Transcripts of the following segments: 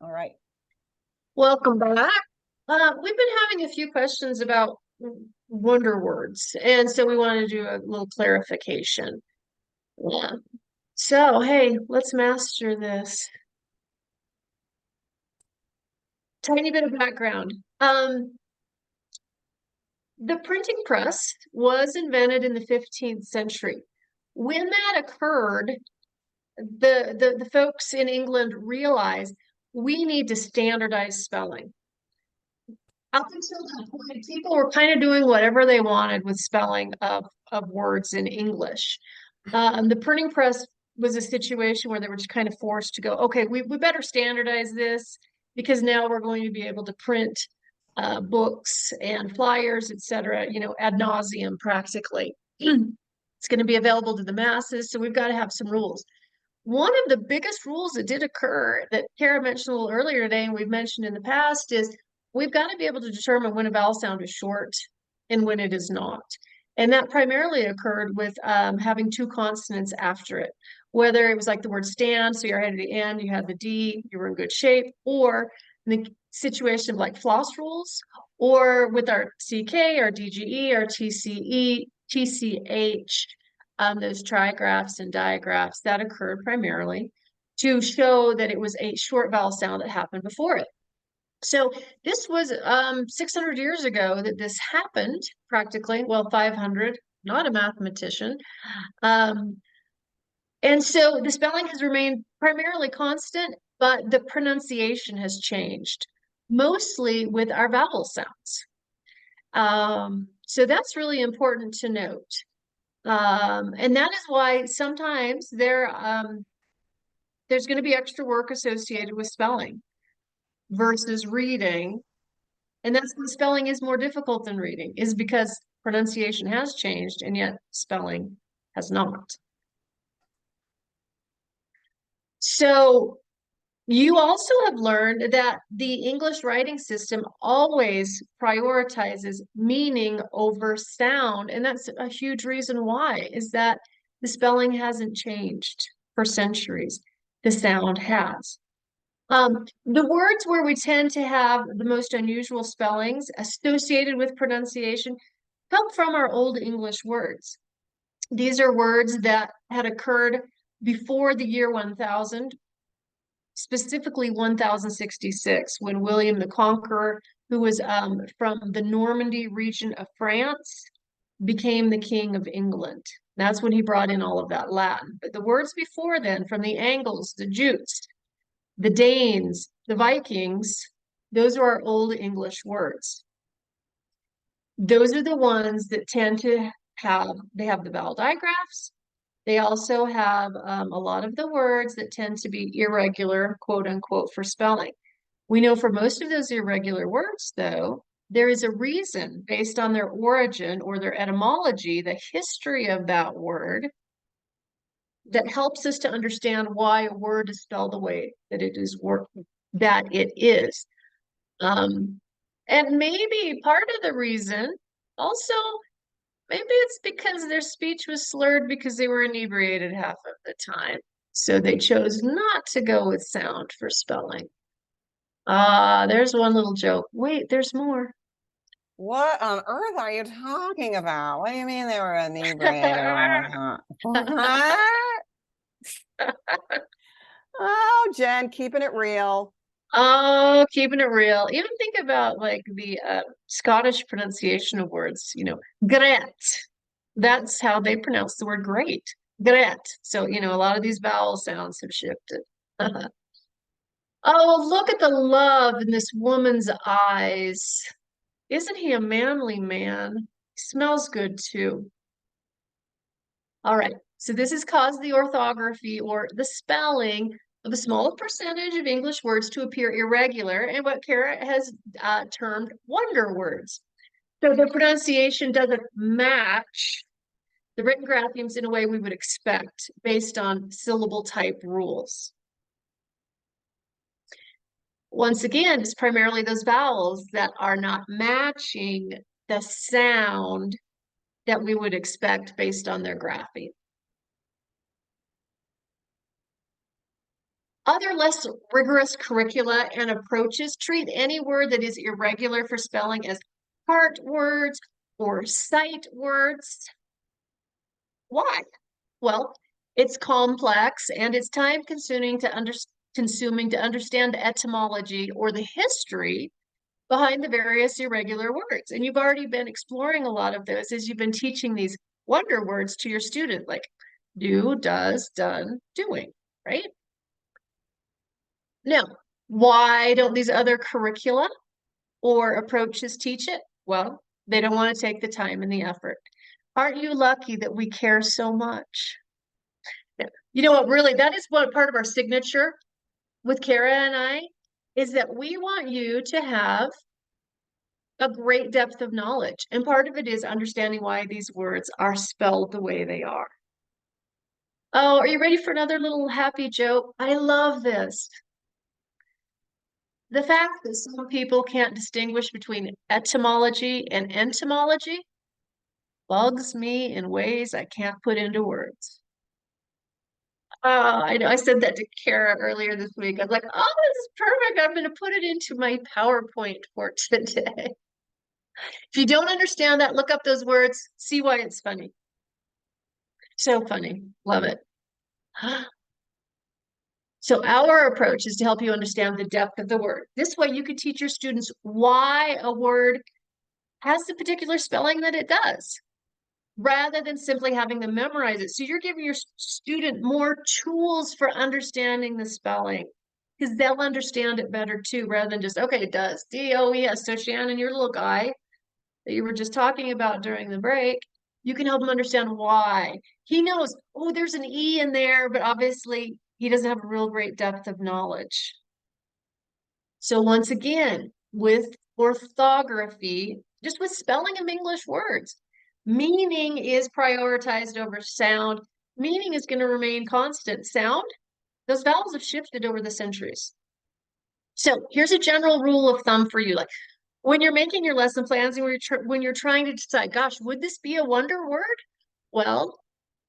All right. Welcome back. We've been having a few questions about wonder words, and so we want to do a little clarification. Yeah. So, hey, let's master this. Tiny bit of background. The printing press was invented in the 15th century. When that occurred, the folks in England realized we need to standardize spelling. Up until that point, people were kind of doing whatever they wanted with spelling of words in English. The printing press was a situation where they were just kind of forced to go, okay, we better standardize this because now we're going to be able to print books and flyers, etc., ad nauseum practically. It's going to be available to the masses, so we've got to have some rules. One of the biggest rules that did occur that Kara mentioned a little earlier today, and we've mentioned in the past, is we've got to be able to determine when a vowel sound is short and when it is not. And that primarily occurred with having two consonants after it. Whether it was like the word stand, so you're headed to the end, you had the D, you were in good shape, or in the situation of like floss rules, or with our CK, our DGE, our TCE, TCH, those trigraphs and digraphs that occurred primarily to show that it was a short vowel sound that happened before it. So this was 600 years ago that this happened practically. Well, 500, not a mathematician. Um, and so the spelling has remained primarily constant, but the pronunciation has changed, mostly with our vowel sounds. So that's really important to note. And that is why sometimes there's going to be extra work associated with spelling versus reading. And that's when spelling is more difficult than reading, is because pronunciation has changed and yet spelling has not. So you also have learned that the English writing system always prioritizes meaning over sound. And that's a huge reason why, is that the spelling hasn't changed for centuries. The sound has. The words where we tend to have the most unusual spellings associated with pronunciation come from our Old English words. These are words that had occurred before the year 1000, specifically 1066, when William the Conqueror, who was from the Normandy region of France, became the King of England. That's when he brought in all of that Latin. But the words before then, from the Angles, the Jutes, the Danes, the Vikings, those are our Old English words. Those are the ones that tend to they have the vowel digraphs. They also have a lot of the words that tend to be irregular, quote unquote, for spelling. We know for most of those irregular words, though, there is a reason based on their origin or their etymology, the history of that word, that helps us to understand why a word is spelled the way that it is. And maybe part of the reason also, maybe it's because their speech was slurred because they were inebriated half of the time. So they chose not to go with sound for spelling. There's one little joke. Wait, there's more. What on earth are you talking about? What do you mean they were inebriated all the time? What? Oh, Jen, keeping it real. Oh, keeping it real. Even think about like the Scottish pronunciation of words, gret. That's how they pronounce the word great. Gret. So, a lot of these vowel sounds have shifted. Oh, look at the love in this woman's eyes. Isn't he a manly man? He smells good too. All right. So this has caused the orthography or the spelling of a small percentage of English words to appear irregular and what Kara has termed wonder words. So the pronunciation doesn't match the written graphemes in a way we would expect based on syllable type rules. Once again, it's primarily those vowels that are not matching the sound that we would expect based on their grapheme. Other less rigorous curricula and approaches treat any word that is irregular for spelling as part words or sight words. Why? Well, it's complex and it's time consuming to understand the etymology or the history behind the various irregular words. And you've already been exploring a lot of those as you've been teaching these wonder words to your student, like do, does, done, doing, right? Now, why don't these other curricula or approaches teach it? Well, they don't want to take the time and the effort. Aren't you lucky that we care so much? You know what, really, that is what part of our signature with Kara and I is that we want you to have a great depth of knowledge. And part of it is understanding why these words are spelled the way they are. Oh, are you ready for another little happy joke? I love this. The fact that some people can't distinguish between etymology and entomology bugs me in ways I can't put into words. I know I said that to Kara earlier this week. I was like, oh, this is perfect. I'm going to put it into my PowerPoint for today. If you don't understand that, look up those words, see why it's funny. So funny. Love it. So our approach is to help you understand the depth of the word. This way you can teach your students why a word has the particular spelling that it does, rather than simply having them memorize it. So you're giving your student more tools for understanding the spelling, because they'll understand it better too, rather than just, okay, it does, D-O-E-S. So Shannon, your little guy that you were just talking about during the break, you can help him understand why. He knows, oh, there's an E in there, but obviously he doesn't have a real great depth of knowledge. So once again, with orthography, just with spelling of English words, meaning is prioritized over sound. Meaning is going to remain constant. Sound, those vowels have shifted over the centuries. So here's a general rule of thumb for you. Like when you're making your lesson plans and when you're trying to decide, gosh, would this be a wonder word? Well,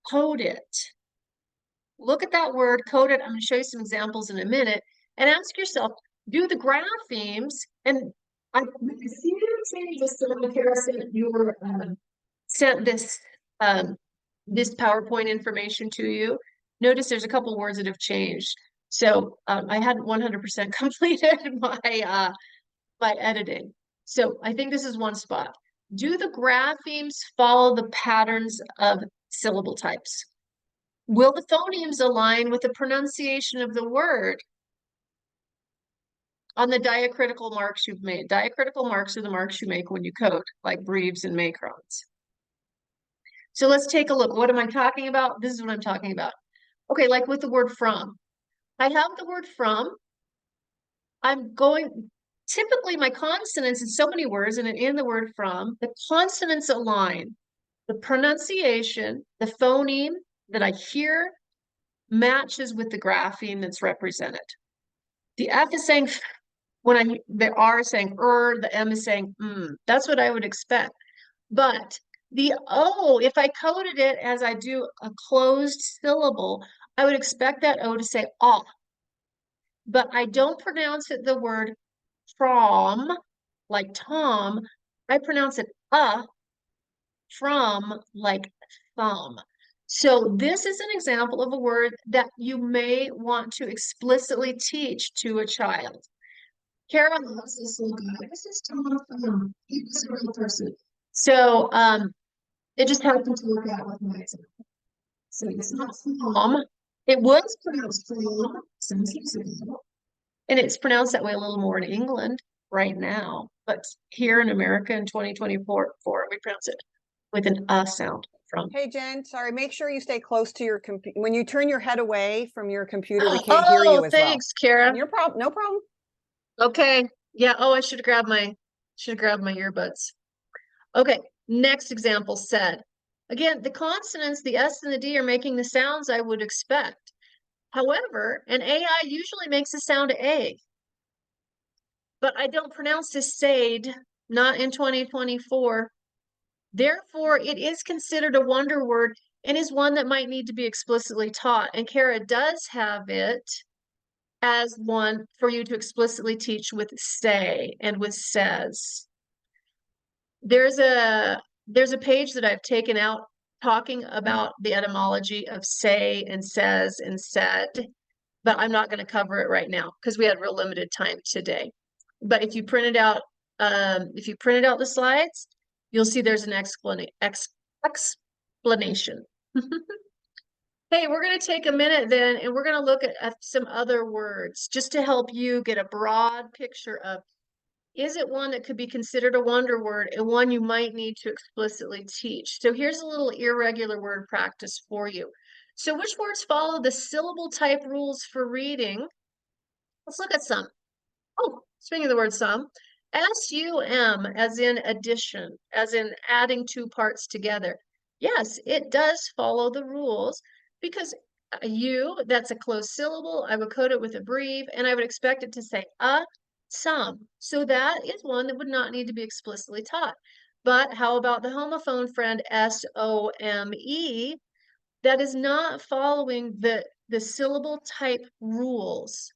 code it. Look at that word, code it. I'm going to show you some examples in a minute, and ask yourself, do the graphemes, and I see you saying just sent your sent this PowerPoint information to you. Notice there's a couple words that have changed. So I hadn't 100% completed my editing. So I think this is one spot. Do the graphemes follow the patterns of syllable types? Will the phonemes align with the pronunciation of the word on the diacritical marks you've made? Diacritical marks are the marks you make when you code, like breves and macrons. So let's take a look. What am I talking about? This is what I'm talking about. Okay, like with the word from. I have the word from. Typically my consonants in so many words, and in the word from, the consonants align. The pronunciation, the phoneme that I hear matches with the grapheme that's represented. The F is saying the R is saying the M is saying That's what I would expect. But the O, if I coded it as I do a closed syllable, I would expect that O to say ah. But I don't pronounce it the word from, like Tom. I pronounce it from, like thumb. So this is an example of a word that you may want to explicitly teach to a child. Kara loves this little guy. This is Tom Thumb. He was a real person. So it just happened to work out with my example. So it's not Thumb. It was pronounced Thumb some years ago. And it's pronounced that way a little more in England right now. But here in America in 2024, we pronounce it with an sound. From. Hey, Jen, sorry, make sure you stay close to your computer. When you turn your head away from your computer, we can't hear you as thanks, well. Kara. No problem. Okay. Yeah. Oh, I should have grabbed my earbuds. Okay. Next example said, again, the consonants, the S and the D are making the sounds I would expect. However, an AI usually makes the sound A. But I don't pronounce this SAID, not in 2024. Therefore, it is considered a wonder word and is one that might need to be explicitly taught. And Kara does have it as one for you to explicitly teach with say and with says. There's a page that I've taken out talking about the etymology of say and says and said, but I'm not going to cover it right now because we had real limited time today. But if you printed out the slides, you'll see there's an explanation. Hey, we're going to take a minute then, and we're going to look at some other words just to help you get a broad picture of, is it one that could be considered a wonder word and one you might need to explicitly teach? So here's a little irregular word practice for you. So which words follow the syllable type rules for reading? Let's look at some. Oh, speaking of the word some, SUM as in addition, as in adding two parts together. Yes, it does follow the rules because that's a closed syllable. I would code it with a brief and I would expect it to say some. So that is one that would not need to be explicitly taught. But how about the homophone friend SOME? That is not following the syllable type rules.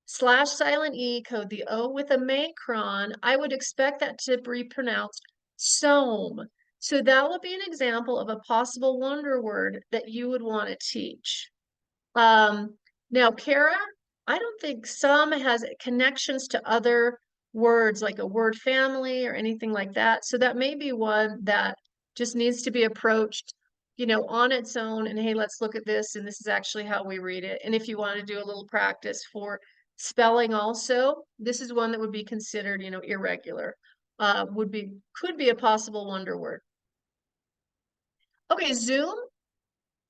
Slash silent E code the O with a macron, I would expect that to be pronounced some. So that would be an example of a possible wonder word that you would want to teach. Now, Kara, I don't think some has connections to other words like a word family or anything like that. So that may be one that just needs to be approached, on its own. And hey, let's look at this. And this is actually how we read it. And if you want to do a little practice for spelling also, this is one that would be considered, irregular. Could be a possible wonder word. Okay, Zoom.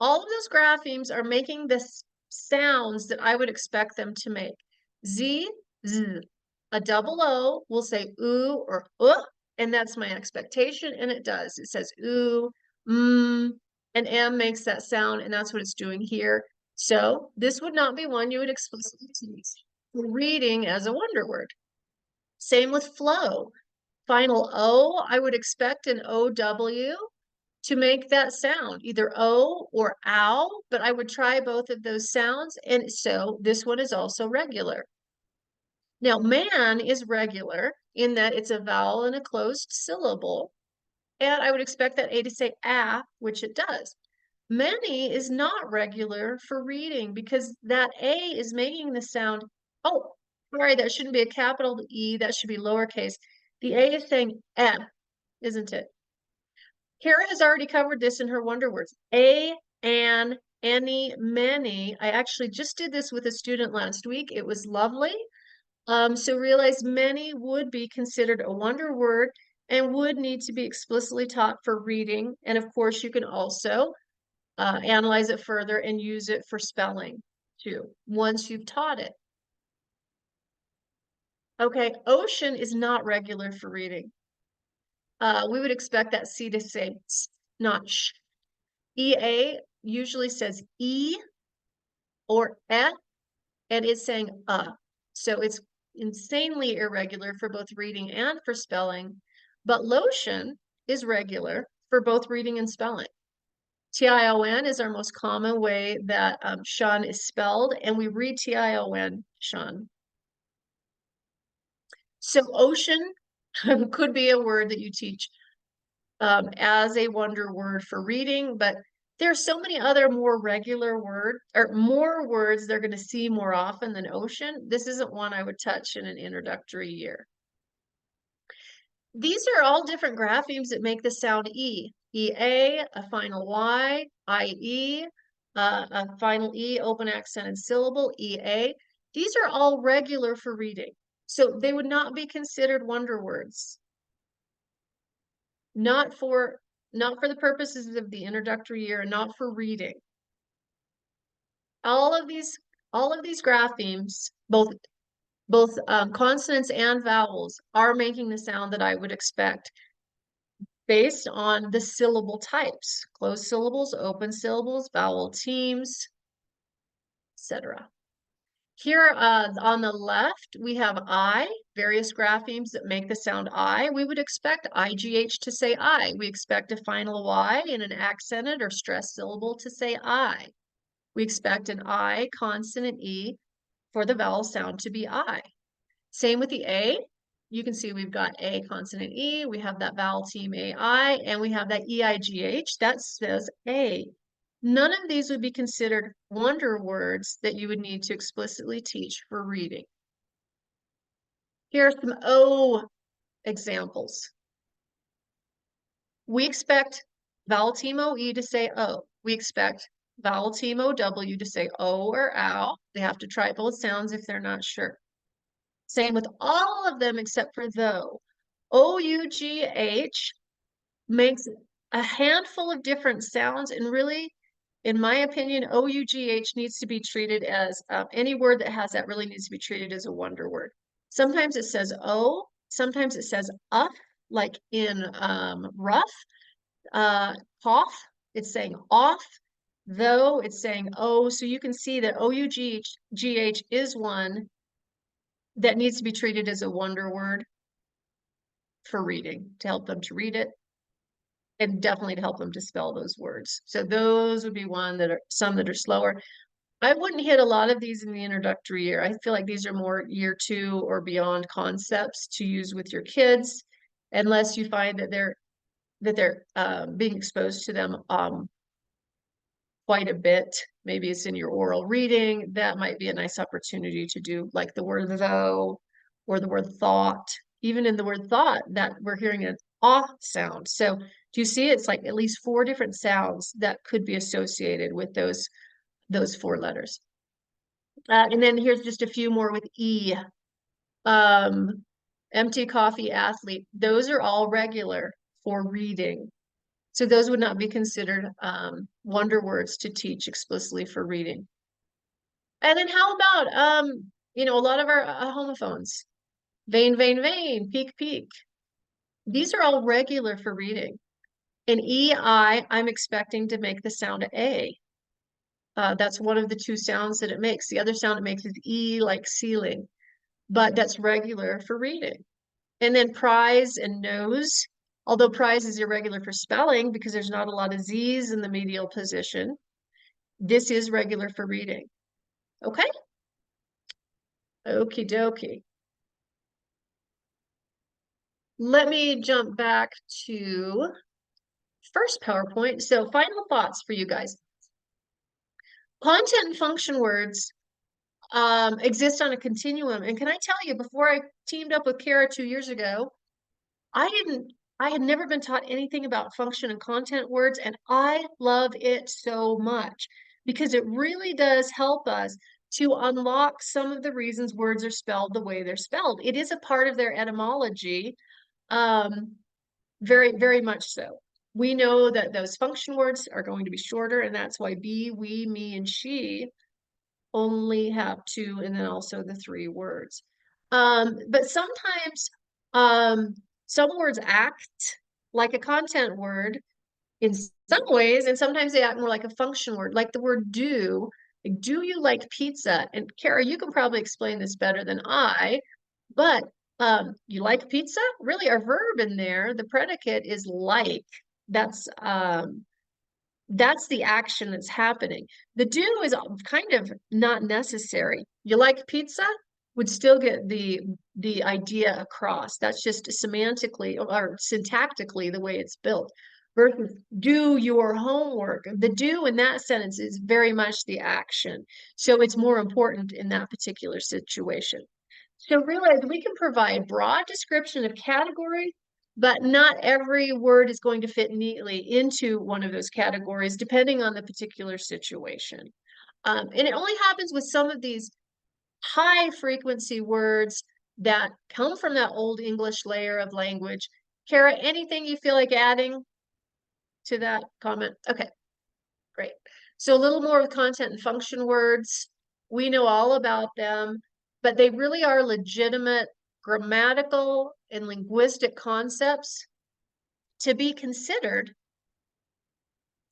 All of those graphemes are making the sounds that I would expect them to make. Z, Z. A double O will say oo or and that's my expectation, and it does. It says oo, and M makes that sound, and that's what it's doing here. So this would not be one you would explicitly teach for reading as a wonder word. Same with flow. Final O, I would expect an OW to make that sound, either O or ow, but I would try both of those sounds. And so this one is also regular. Now, man is regular in that it's a vowel and a closed syllable. And I would expect that A to say which it does. Many is not regular for reading because that A is making the sound, oh, sorry, that shouldn't be a capital E, that should be lowercase. The A is saying isn't it? Kara has already covered this in her wonder words. An, any, many. I actually just did this with a student last week. It was lovely. So realize many would be considered a wonder word and would need to be explicitly taught for reading. And of course, you can also analyze it further and use it for spelling too, once you've taught it. Okay, ocean is not regular for reading. We would expect that C to say not sh. EA usually says E or F, and it's saying So it's insanely irregular for both reading and for spelling, but lotion is regular for both reading and spelling. TION is our most common way that Sean is spelled, and we read TION, Sean. So ocean could be a word that you teach as a wonder word for reading, but there's so many other more regular words or more words they're going to see more often than ocean. This isn't one I would touch in an introductory year. These are all different graphemes that make the sound E. EA, a final Y, IE, a final E, open accented syllable, EA. These are all regular for reading. So they would not be considered wonder words. Not for the purposes of the introductory year and not for reading. All of these graphemes, both consonants and vowels, are making the sound that I would expect based on the syllable types: closed syllables, open syllables, vowel teams, etc. Here on the left, we have I, various graphemes that make the sound I. We would expect IGH to say I. We expect a final Y in an accented or stressed syllable to say I. We expect an I consonant E for the vowel sound to be I. Same with the A. You can see we've got A consonant E, we have that vowel team AI, and we have that EIGH that says A. None of these would be considered wonder words that you would need to explicitly teach for reading. Here are some O examples. We expect vowel team OE to say O. We expect vowel team OW to say O or OW. They have to try both sounds if they're not sure. Same with all of them except for though. OUGH makes a handful of different sounds, and really, in my opinion, OUGH needs to be treated as any word that has that really needs to be treated as a wonder word. Sometimes it says O, sometimes it says like in rough. Cough, it's saying off. Though, it's saying oh. So you can see that OUGH is one that needs to be treated as a wonder word for reading, to help them to read it, and definitely to help them to spell those words. So those would be some that are slower. I wouldn't hit a lot of these in the introductory year. I feel like these are more year 2 or beyond concepts to use with your kids, unless you find that they're being exposed to them quite a bit. Maybe it's in your oral reading. That might be a nice opportunity to do, like the word though, or the word thought. Even in the word thought, that we're hearing an ah sound. So do you see it's like at least 4 different sounds that could be associated with those 4 letters. And then here's just a few more with E. Empty coffee, athlete. Those are all regular for reading. So those would not be considered wonder words to teach explicitly for reading. And then how about, a lot of our homophones, vein, vein, vein, peak, peak. These are all regular for reading. In EI, I'm expecting to make the sound A. That's one of the 2 sounds that it makes. The other sound it makes is E, like ceiling, but that's regular for reading. And then prize and nose, although prize is irregular for spelling because there's not a lot of Z's in the medial position, this is regular for reading. Okay? Okie dokie. Let me jump back to first PowerPoint. So final thoughts for you guys. Content and function words exist on a continuum. And can I tell you, before I teamed up with Kara 2 years ago, I had never been taught anything about function and content words, and I love it so much because it really does help us to unlock some of the reasons words are spelled the way they're spelled. It is a part of their etymology, very, very much so. We know that those function words are going to be shorter, and that's why be, we, me, and she only have 2, and then also the 3 words. But sometimes some words act like a content word in some ways, and sometimes they act more like a function word, like the word do. Like, do you like pizza? And Kara, you can probably explain this better than I, but you like pizza? Really, our verb in there, the predicate is like. That's the action that's happening. The do is kind of not necessary. You like pizza? Would still get the idea across. That's just semantically or syntactically the way it's built. Versus do your homework. The do in that sentence is very much the action. So it's more important in that particular situation. So realize we can provide broad description of category, but not every word is going to fit neatly into one of those categories, depending on the particular situation. And it only happens with some of these high frequency words that come from that old English layer of language. Kara, anything you feel like adding to that comment? Okay, great. So a little more with content and function words. We know all about them, but they really are legitimate grammatical and linguistic concepts to be considered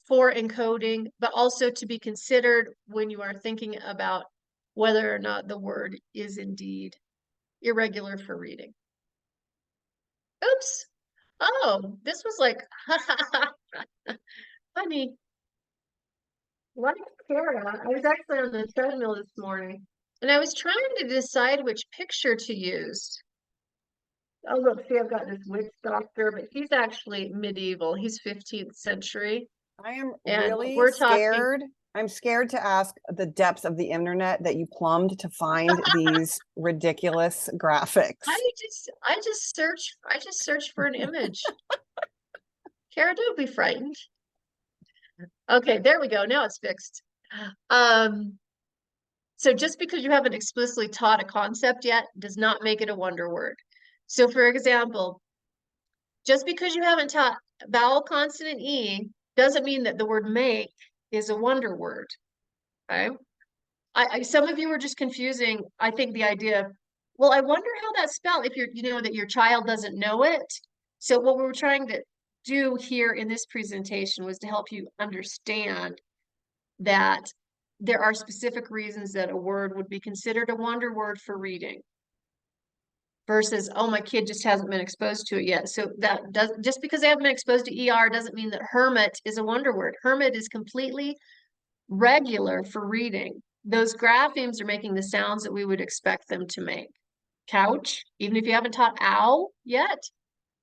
for encoding, but also to be considered when you are thinking about whether or not the word is indeed irregular for reading. Oops. Oh, this was like funny. Like Kara, I was actually on the treadmill this morning. And I was trying to decide which picture to use. Oh, look, see, I've got this witch doctor, but he's actually medieval. He's 15th century. I am And really we're talking, scared. I'm scared to ask the depths of the internet that you plumbed to find these ridiculous graphics. I just searched for an image. Kara, don't be frightened. Okay, there we go. Now it's fixed. Um, so just because you haven't explicitly taught a concept yet does not make it a wonder word. So for example, just because you haven't taught vowel consonant E doesn't mean that the word make is a wonder word. Okay. Some of you were just confusing, I think, the idea of, well, I wonder how that's spelled if you know that your child doesn't know it. So what we were trying to do here in this presentation was to help you understand that there are specific reasons that a word would be considered a wonder word for reading versus, oh, my kid just hasn't been exposed to it yet. So that does, just because they haven't been exposed to ER doesn't mean that hermit is a wonder word. Hermit is completely regular for reading. Those graphemes are making the sounds that we would expect them to make. Couch, even if you haven't taught ow yet,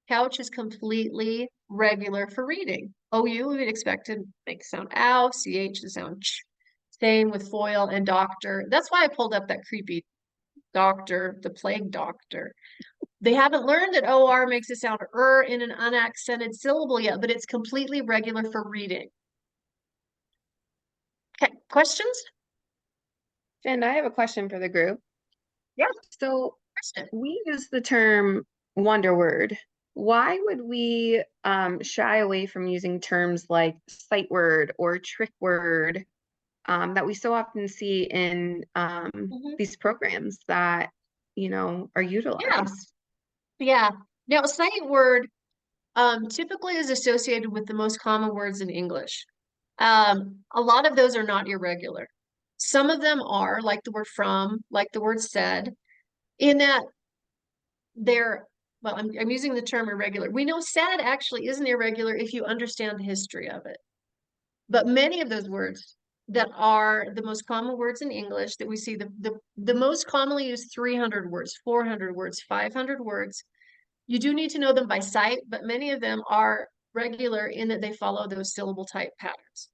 couch is completely regular for reading. OU, we would expect to make the sound ow, CH the sound ch. Same with foil and doctor. That's why I pulled up that creepy doctor, the plague doctor. They haven't learned that OR makes a sound in an unaccented syllable yet, but it's completely regular for reading. Okay, questions? And I have a question for the group. Yeah. So Question. we use the term wonder word. Why would we shy away from using terms like sight word or trick word that we so often see in these programs that, are utilized? Yeah. Now, sight word typically is associated with the most common words in English. A lot of those are not irregular. Some of them are, like the word from, like the word said, in that they're, well, I'm using the term irregular. We know said actually isn't irregular if you understand the history of it. But many of those words that are the most common words in English that we see, the most commonly used 300 words, 400 words, 500 words, you do need to know them by sight, but many of them are regular in that they follow those syllable type patterns.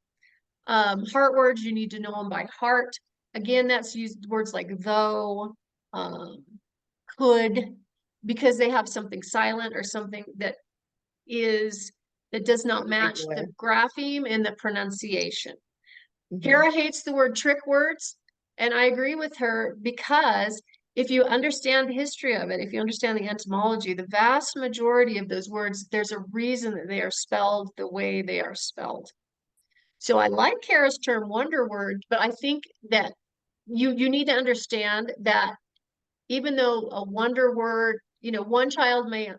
Heart words, you need to know them by heart. Again, that's used words like though, could, because they have something silent or something that does not match the grapheme and the pronunciation. Kara hates the word trick words, and I agree with her because if you understand the history of it, if you understand the etymology, the vast majority of those words, there's a reason that they are spelled the way they are spelled. So I like Kara's term wonder word, but I think that you need to understand that even though a wonder word, one child may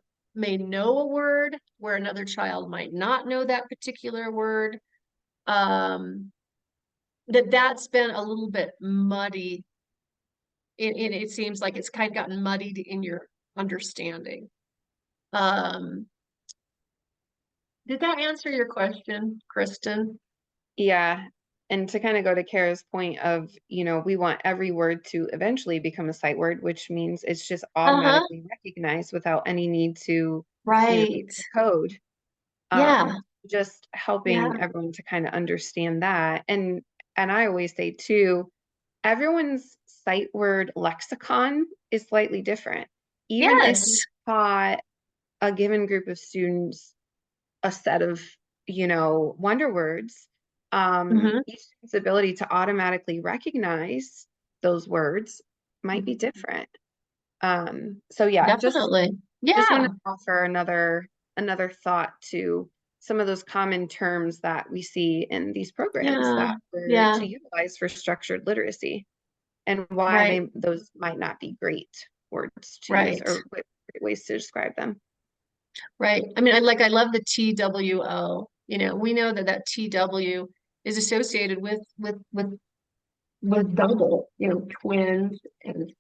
know a word where another child might not know that particular word, that's been a little bit muddy. It seems like it's kind of gotten muddied in your understanding. Did that answer your question, Kristen? Yeah. And to kind of go to Kara's point of, we want every word to eventually become a sight word, which means it's just automatically recognized without any need to code. Yeah. Just helping everyone to kind of understand that. And I always say too, everyone's sight word lexicon is slightly different. Even if you taught a given group of students a set of, wonder words, each student's ability to automatically recognize those words might be different. So yeah, definitely. Just want to offer another thought to some of those common terms that we see in these programs that we're to utilize for structured literacy, and why those might not be great words to use or great ways to describe them. Right. I mean, I love the TWO. We know that TW is associated with double, twins and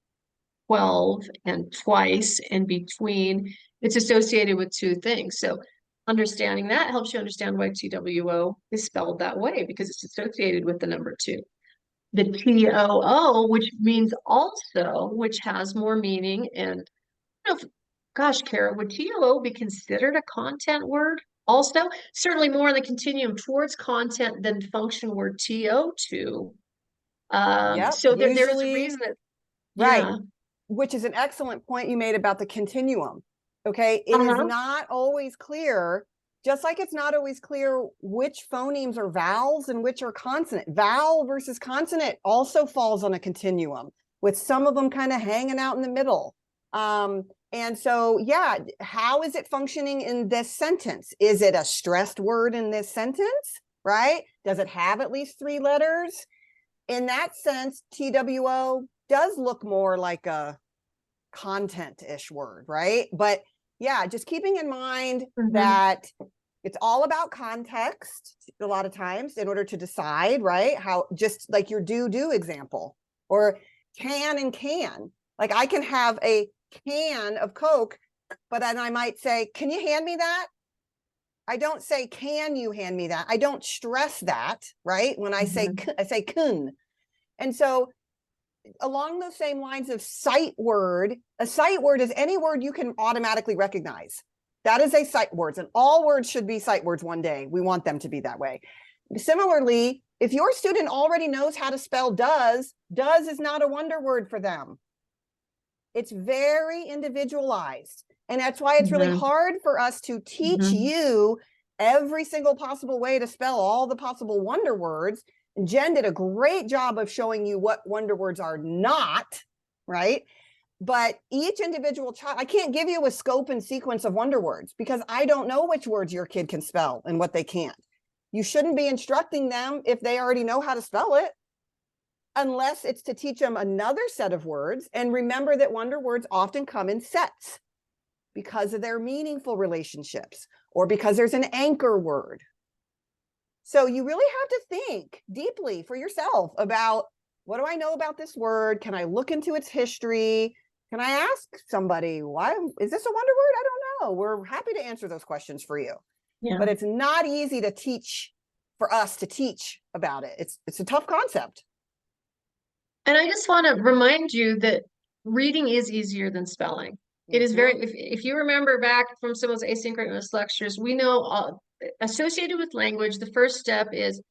12 and twice and between. It's associated with two things. So understanding that helps you understand why TWO is spelled that way because it's associated with the number 2. the TOO, which means also, which has more meaning. And I don't know if, gosh, Kara, would TOO be considered a content word also? Certainly more on the continuum towards content than function word TO2. Yep, So there is a usually, reason that, right, yeah. which is an excellent point you made about the continuum. Okay, it is Uh-huh. not always clear, just like it's not always clear which phonemes are vowels and which are consonant. Vowel versus consonant also falls on a continuum, with some of them kind of hanging out in the middle. And so, yeah, how is it functioning in this sentence? Is it a stressed word in this sentence, right? Does it have at least 3 letters? In that sense, TWO does look more like a content-ish word, right? But yeah, just keeping in mind that it's all about context a lot of times in order to decide, right? How, just like your do example, or can and can. Like I can have a can of Coke, but then I might say, can you hand me that? I don't say, can you hand me that? I don't stress that, right? When I say, I say kun. And so along those same lines of sight word, a sight word is any word you can automatically recognize. That is a sight words, and all words should be sight words one day. We want them to be that way. Similarly, if your student already knows how to spell does is not a wonder word for them. It's very individualized. And that's why it's really hard for us to teach you every single possible way to spell all the possible wonder words. And Jen did a great job of showing you what wonder words are not, right? But each individual child, I can't give you a scope and sequence of wonder words because I don't know which words your kid can spell and what they can't. You shouldn't be instructing them if they already know how to spell it, unless it's to teach them another set of words. And remember that wonder words often come in sets because of their meaningful relationships or because there's an anchor word. So you really have to think deeply for yourself about, what do I know about this word? Can I look into its history? Can I ask somebody, why is this a wonder word? I don't know. We're happy to answer those questions for you. Yeah. But it's not easy to teach, for us to teach about it. It's a tough concept. And I just want to remind you that reading is easier than spelling. It is very, if you remember back from some of those asynchronous lectures, we know associated with language, the first step is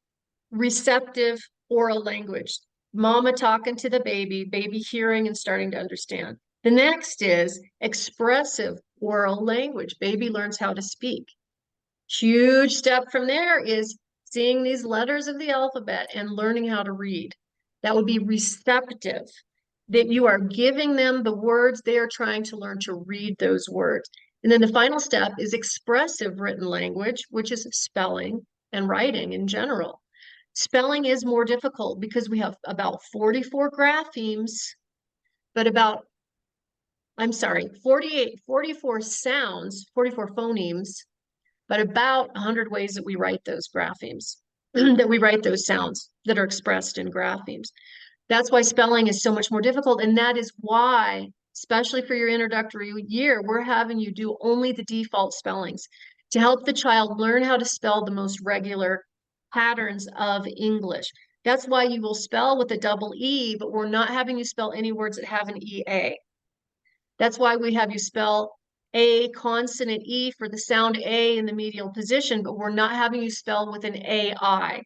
receptive oral language. Mama talking to the baby hearing and starting to understand. The next is expressive oral language. Baby learns how to speak. Huge step from there is seeing these letters of the alphabet and learning how to read. That would be receptive, that you are giving them the words they are trying to learn to read those words. And then the final step is expressive written language, which is spelling and writing in general. Spelling is more difficult because we have about 44 graphemes, but about, I'm sorry, 44 sounds, 44 phonemes, but about 100 ways that we write those graphemes, that we write those sounds that are expressed in graphemes. That's why spelling is so much more difficult. And that is why, especially for your introductory year, we're having you do only the default spellings to help the child learn how to spell the most regular patterns of English. That's why you will spell with a double E, but we're not having you spell any words that have an EA. That's why we have you spell a consonant E for the sound A in the medial position, but we're not having you spell with an AI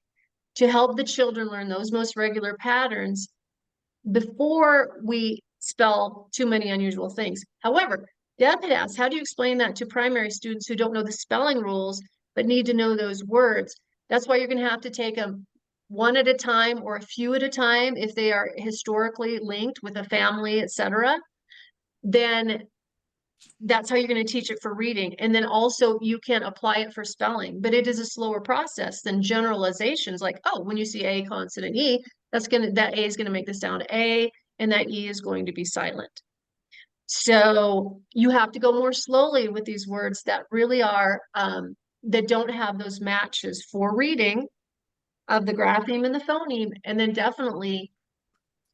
to help the children learn those most regular patterns before we spell too many unusual things. However, Deb had asked, how do you explain that to primary students who don't know the spelling rules, but need to know those words? That's why you're going to have to take them one at a time or a few at a time if they are historically linked with a family, etc. Then that's how you're going to teach it for reading. And then also you can apply it for spelling, but it is a slower process than generalizations like, oh, when you see A consonant E, that A is going to make the sound A and that E is going to be silent. So you have to go more slowly with these words that really are, that don't have those matches for reading of the grapheme and the phoneme, and then definitely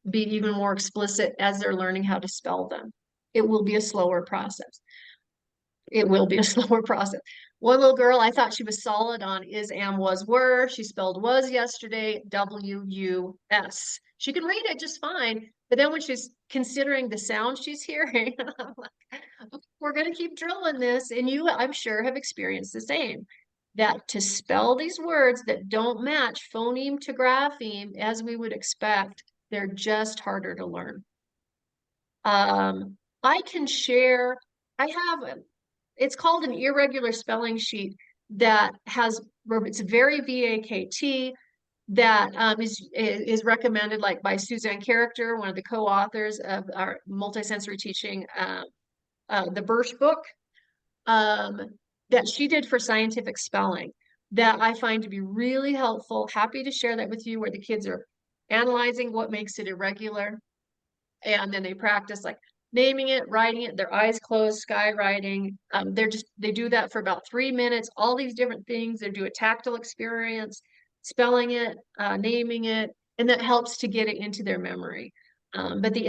be even more explicit as they're learning how to spell them. It will be a slower process. It will be a slower process. One little girl, I thought she was solid on is, am, was, were. She spelled was yesterday, W-U-S. She can read it just fine, but then when she's considering the sound she's hearing, I'm like, we're going to keep drilling this. And you, I'm sure, have experienced the same. That to spell these words that don't match phoneme to grapheme as we would expect, they're just harder to learn. I can share, I have, it's called an irregular spelling sheet that has, it's very VAKT, that is recommended like by Suzanne Character, one of the co-authors of our multisensory teaching, the Birch book, that she did for scientific spelling, that I find to be really helpful. Happy to share that with you, where the kids are analyzing what makes it irregular. And then they practice like naming it, writing it, their eyes closed, skywriting. They do that for about 3 minutes, all these different things. They do a tactile experience, spelling it, naming it, and that helps to get it into their memory. But the